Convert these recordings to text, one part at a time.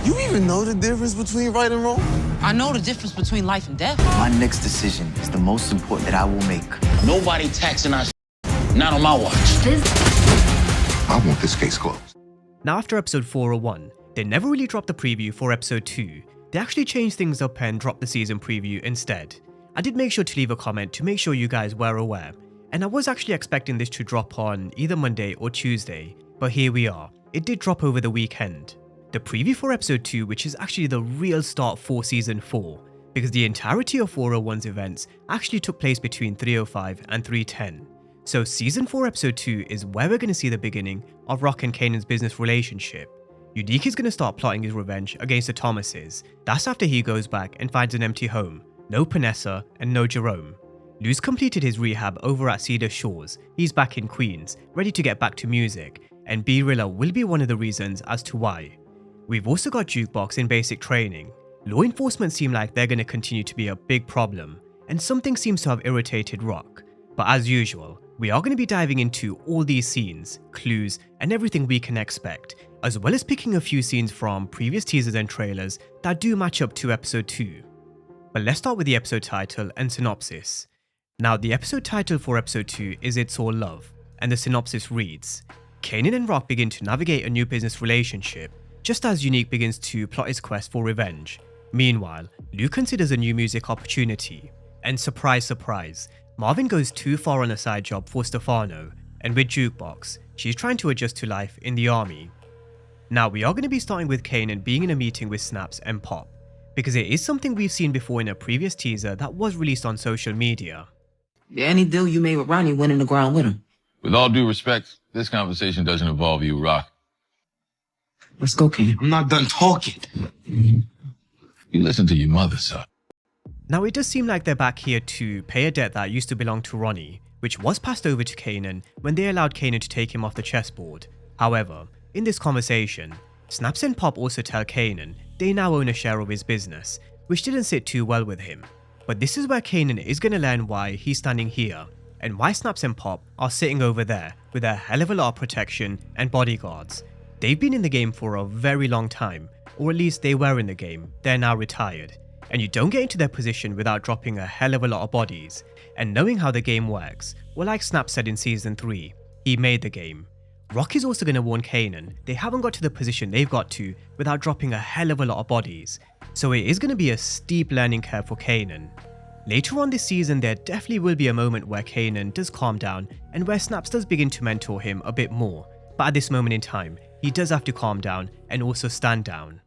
You even know the difference between right and wrong? I know the difference between life and death. My next decision is the most important that I will make. Nobody taxing our not on my watch. I want this case closed. Now after episode 401, they never really dropped the preview for episode 2. They actually changed things up and dropped the season preview instead. I did make sure to leave a comment to make sure you guys were aware, and I was actually expecting this to drop on either Monday or Tuesday, but here we are. It did drop over the weekend. The preview for episode 2, which is actually the real start for season 4, because the entirety of 401's events actually took place between 305 and 310. So season 4 episode 2 is where we're going to see the beginning of Rock and Kanan's business relationship. Unique is going to start plotting his revenge against the Thomases. That's after he goes back and finds an empty home, no Panessa and no Jerome. Lou's completed his rehab over at Cedar Shores. He's back in Queens, ready to get back to music, and B-Rilla will be one of the reasons as to why. We've also got Jukebox in basic training. Law enforcement seem like they're going to continue to be a big problem, and something seems to have irritated Rock. But as usual, we are going to be diving into all these scenes, clues, and everything we can expect, as well as picking a few scenes from previous teasers and trailers that do match up to episode 2. But let's start with the episode title and synopsis. Now the episode title for episode 2 is It's All Love, and the synopsis reads, Kanan and Rock begin to navigate a new business relationship, just as Unique begins to plot his quest for revenge. Meanwhile, Lou considers a new music opportunity, and surprise surprise, Marvin goes too far on a side job for Stefano, and with Jukebox, she's trying to adjust to life in the army. Now we are going to be starting with Kanan being in a meeting with Snaps and Pop, because it is something we've seen before in a previous teaser that was released on social media. Any deal you made with Ronnie went in the ground with him. With all due respect, this conversation doesn't involve you, Rock. Let's go, Kanan. I'm not done talking. You listen to your mother, son. Now it does seem like they're back here to pay a debt that used to belong to Ronnie, which was passed over to Kanan when they allowed Kanan to take him off the chessboard. However, in this conversation, Snaps and Pop also tell Kanan they now own a share of his business, which didn't sit too well with him. But this is where Kanan is going to learn why he's standing here, and why Snaps and Pop are sitting over there with a hell of a lot of protection and bodyguards. They've been in the game for a very long time, or at least they were in the game, they're now retired. And you don't get into their position without dropping a hell of a lot of bodies, and knowing how the game works. Well, like Snap said in season 3, he made the game. Rock is also going to warn Kanan they haven't got to the position they've got to without dropping a hell of a lot of bodies, so it is going to be a steep learning curve for Kanan. Later on this season there definitely will be a moment where Kanan does calm down and where Snaps does begin to mentor him a bit more, but at this moment in time he does have to calm down and also stand down.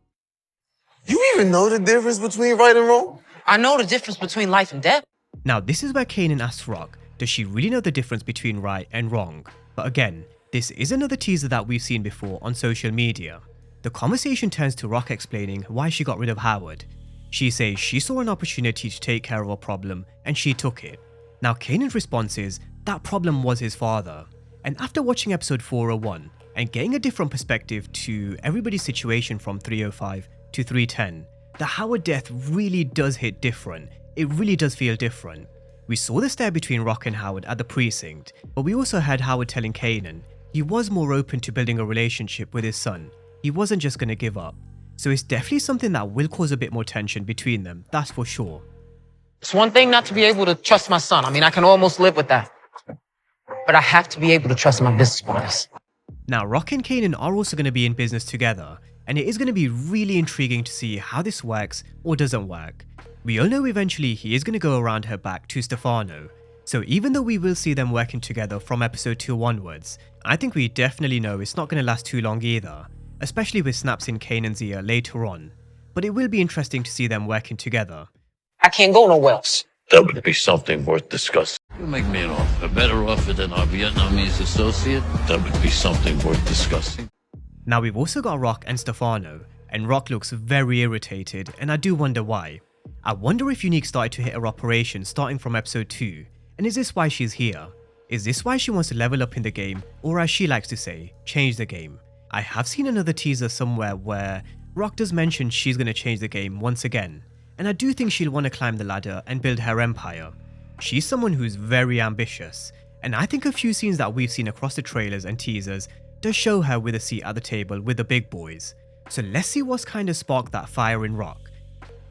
You even know the difference between right and wrong? I know the difference between life and death. Now this is where Kanan asks Rock, does she really know the difference between right and wrong? But again, this is another teaser that we've seen before on social media. The conversation turns to Rock explaining why she got rid of Howard. She says she saw an opportunity to take care of a problem and she took it. Now Kanan's response is that problem was his father. And after watching episode 401 and getting a different perspective to everybody's situation from 305 to 310, the Howard death really does hit different. It really does feel different. We saw the stare between Rock and Howard at the precinct, but we also heard Howard telling Kanan he was more open to building a relationship with his son. He wasn't just going to give up. So it's definitely something that will cause a bit more tension between them, that's for sure. It's one thing not to be able to trust my son. I mean, I can almost live with that. But I have to be able to trust my business partners. Now, Rock and Kanan are also going to be in business together, and it is going to be really intriguing to see how this works or doesn't work. We all know eventually he is going to go around her back to Stefano, so even though we will see them working together from episode 2 onwards, I think we definitely know it's not going to last too long either, especially with Snaps in Kanan's ear later on. But it will be interesting to see them working together. I can't go nowhere else. That would be something worth discussing. You make me an offer, a better offer than our Vietnamese associate. That would be something worth discussing. Now we've also got Rock and Stefano, and Rock looks very irritated, and I do wonder why. I wonder if Unique started to hit her operation starting from episode 2, and is this why she's here? Is this why she wants to level up in the game, or as she likes to say, change the game? I have seen another teaser somewhere where Rock does mention she's going to change the game once again, and I do think she'll want to climb the ladder and build her empire. She's someone who's very ambitious, and I think a few scenes that we've seen across the trailers and teasers does show her with a seat at the table with the big boys. So let's see what's kind of sparked that fire in Rock.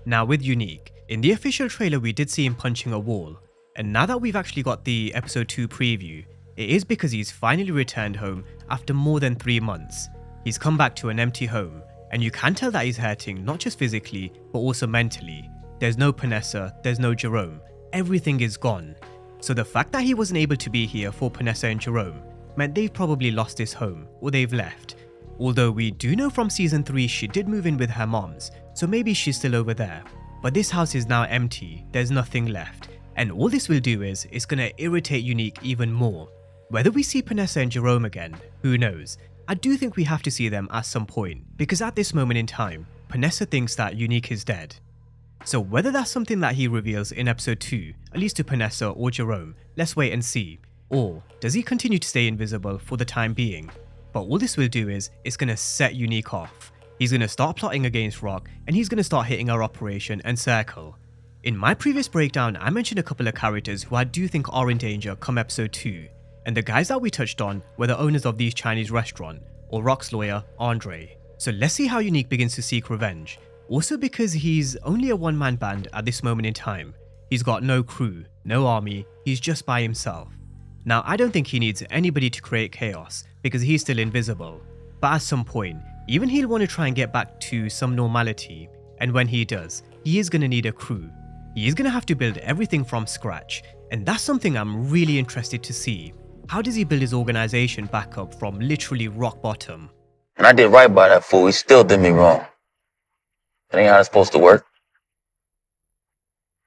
Now with Unique, in the official trailer we did see him punching a wall, and now that we've actually got the episode 2 preview, it is because he's finally returned home after more than 3 months. He's come back to an empty home, and you can tell that he's hurting not just physically, but also mentally. There's no Panessa, there's no Jerome, everything is gone. So the fact that he wasn't able to be here for Panessa and Jerome meant they've probably lost this home, or they've left. Although we do know from season 3 she did move in with her moms, so maybe she's still over there. But this house is now empty, there's nothing left, and all this will do is it's gonna irritate Unique even more. Whether we see Panessa and Jerome again, who knows. I do think we have to see them at some point, because at this moment in time, Panessa thinks that Unique is dead. So whether that's something that he reveals in episode 2, at least to Panessa or Jerome, let's wait and see. Or does he continue to stay invisible for the time being? But all this will do is it's gonna set Unique off. He's gonna start plotting against Rock, and he's gonna start hitting our Operation and Circle. In my previous breakdown, I mentioned a couple of characters who I do think are in danger come episode 2. And the guys that we touched on were the owners of these Chinese restaurant, or Rock's lawyer, Andre. So let's see how Unique begins to seek revenge. Also because he's only a one-man band at this moment in time. He's got no crew, no army, he's just by himself. Now I don't think he needs anybody to create chaos, because he's still invisible. But at some point, even he'll want to try and get back to some normality. And when he does, he is going to need a crew. He is going to have to build everything from scratch. And that's something I'm really interested to see. How does he build his organization back up from literally rock bottom? And I did right by that fool. He still did me wrong. That ain't how it's supposed to work.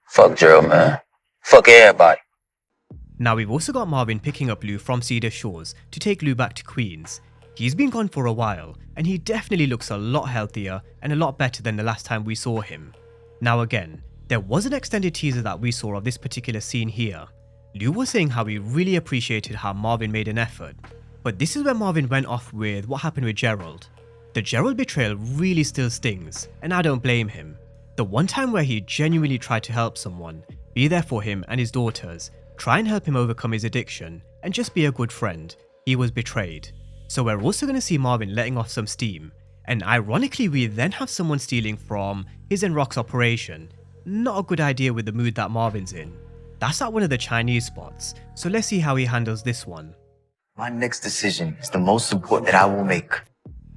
Fuck Gerald, man. Fuck everybody. Now we've also got Marvin picking up Lou from Cedar Shores to take Lou back to Queens. He's been gone for a while, and he definitely looks a lot healthier and a lot better than the last time we saw him. Now again, there was an extended teaser that we saw of this particular scene here. Lou was saying how he really appreciated how Marvin made an effort, but this is where Marvin went off with what happened with Gerald. The Gerald betrayal really still stings, and I don't blame him. The one time where he genuinely tried to help someone, be there for him and his daughters, try and help him overcome his addiction, and just be a good friend, he was betrayed. So we're also going to see Marvin letting off some steam, and ironically we then have someone stealing from his and Rock's operation. Not a good idea with the mood that Marvin's in. That's at one of the Chinese spots, so let's see how he handles this one. My next decision is the most important that I will make.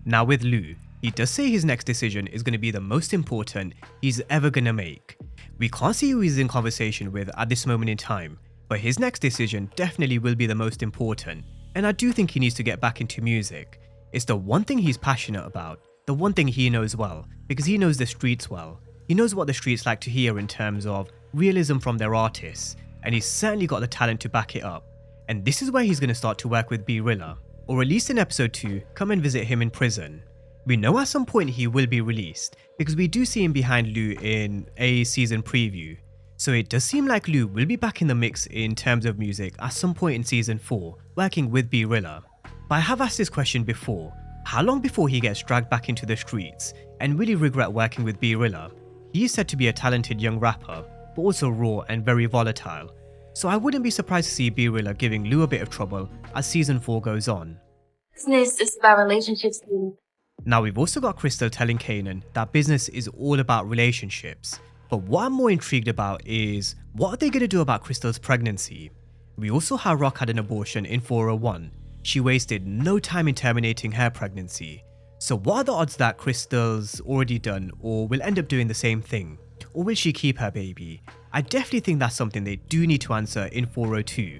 Now with Lou, he does say his next decision is going to be the most important he's ever going to make. We can't see who he's in conversation with at this moment in time, but his next decision definitely will be the most important, and I do think he needs to get back into music. It's the one thing he's passionate about, the one thing he knows well, because he knows the streets well. He knows what the streets like to hear in terms of realism from their artists, and he's certainly got the talent to back it up. And this is where he's going to start to work with B-Rilla, or at least in episode 2, come and visit him in prison. We know at some point he will be released, because we do see him behind Lou in a season preview. So it does seem like Lou will be back in the mix in terms of music at some point in season 4, working with B-Rilla. But I have asked this question before, how long before he gets dragged back into the streets, and will he regret working with B-Rilla? He is said to be a talented young rapper, but also raw and very volatile. So I wouldn't be surprised to see B-Rilla giving Lou a bit of trouble as season 4 goes on. Business is about relationships. Now we've also got Crystal telling Kanan that business is all about relationships. But what I'm more intrigued about is, what are they going to do about Crystal's pregnancy? We also have Rock had an abortion in 401. She wasted no time in terminating her pregnancy. So what are the odds that Crystal's already done or will end up doing the same thing? Or will she keep her baby? I definitely think that's something they do need to answer in 402.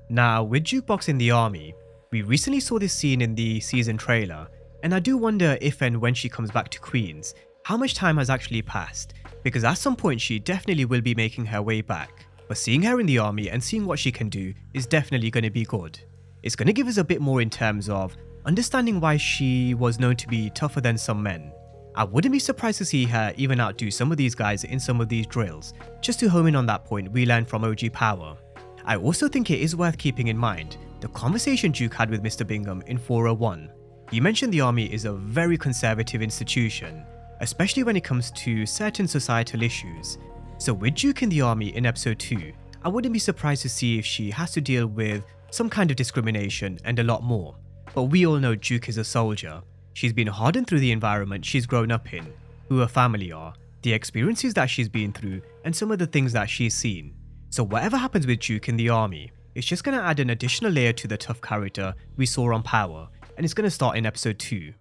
Now with Jukebox in the army, we recently saw this scene in the season trailer, and I do wonder if and when she comes back to Queens, how much time has actually passed, because at some point she definitely will be making her way back. But seeing her in the army and seeing what she can do is definitely going to be good. It's going to give us a bit more in terms of understanding why she was known to be tougher than some men. I wouldn't be surprised to see her even outdo some of these guys in some of these drills. Just to home in on that point we learned from OG Power. I also think it is worth keeping in mind the conversation Duke had with Mr. Bingham in 401. He mentioned the army is a very conservative institution, especially when it comes to certain societal issues. So with Duke in the army in episode 2, I wouldn't be surprised to see if she has to deal with some kind of discrimination and a lot more. But we all know Duke is a soldier. She's been hardened through the environment she's grown up in, who her family are, the experiences that she's been through, and some of the things that she's seen. So whatever happens with Juke in the army, it's just going to add an additional layer to the tough character we saw on Power, and it's going to start in episode 2.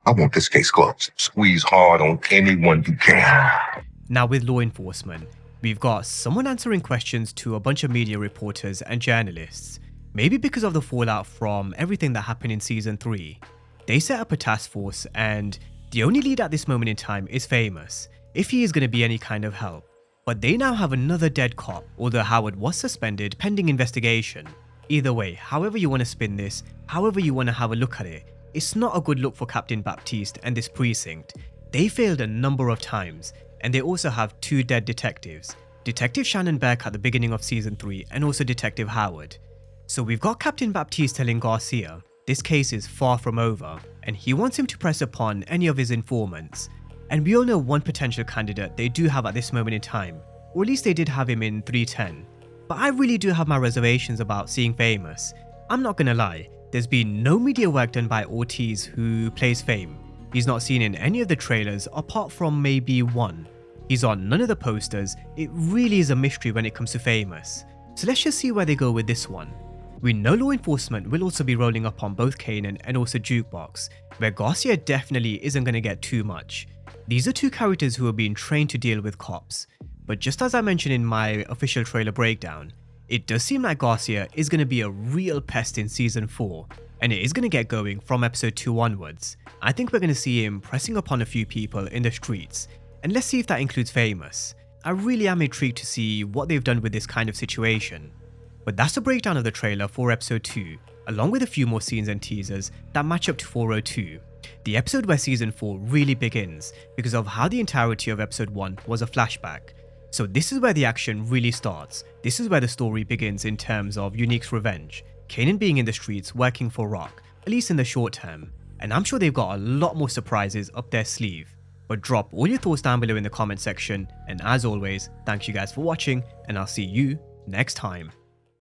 I want this case closed. Squeeze hard on anyone you can. Now with law enforcement, we've got someone answering questions to a bunch of media reporters and journalists, maybe because of the fallout from everything that happened in season 3. They set up a task force and the only lead at this moment in time is Famous, if he is going to be any kind of help. But they now have another dead cop, although Howard was suspended pending investigation. Either way, however you want to spin this, however you want to have a look at it, it's not a good look for Captain Baptiste and this precinct. They failed a number of times, and they also have 2 dead detectives, Detective Shannon Beck at the beginning of season 3 and also Detective Howard. So we've got Captain Baptiste telling Garcia this case is far from over and he wants him to press upon any of his informants. And we all know one potential candidate they do have at this moment in time, or at least they did have him in 310. But I really do have my reservations about seeing Famous. I'm not gonna lie, there's been no media work done by Ortiz who plays Fame. He's not seen in any of the trailers apart from maybe one. He's on none of the posters. It really is a mystery when it comes to Famous. So let's just see where they go with this one. We know law enforcement will also be rolling up on both Kanan and also Jukebox, where Garcia definitely isn't going to get too much. These are 2 characters who are being trained to deal with cops. But just as I mentioned in my official trailer breakdown, it does seem like Garcia is going to be a real pest in season 4, and it is going to get going from episode 2 onwards. I think we're going to see him pressing upon a few people in the streets, and let's see if that includes Famous. I really am intrigued to see what they've done with this kind of situation. But that's a breakdown of the trailer for episode 2, along with a few more scenes and teasers that match up to 402, the episode where season 4 really begins because of how the entirety of episode 1 was a flashback. So this is where the action really starts. This is where the story begins in terms of Unique's revenge, Kanan being in the streets working for Rock, at least in the short term, and I'm sure they've got a lot more surprises up their sleeve. But drop all your thoughts down below in the comment section, and as always, thanks you guys for watching, and I'll see you next time.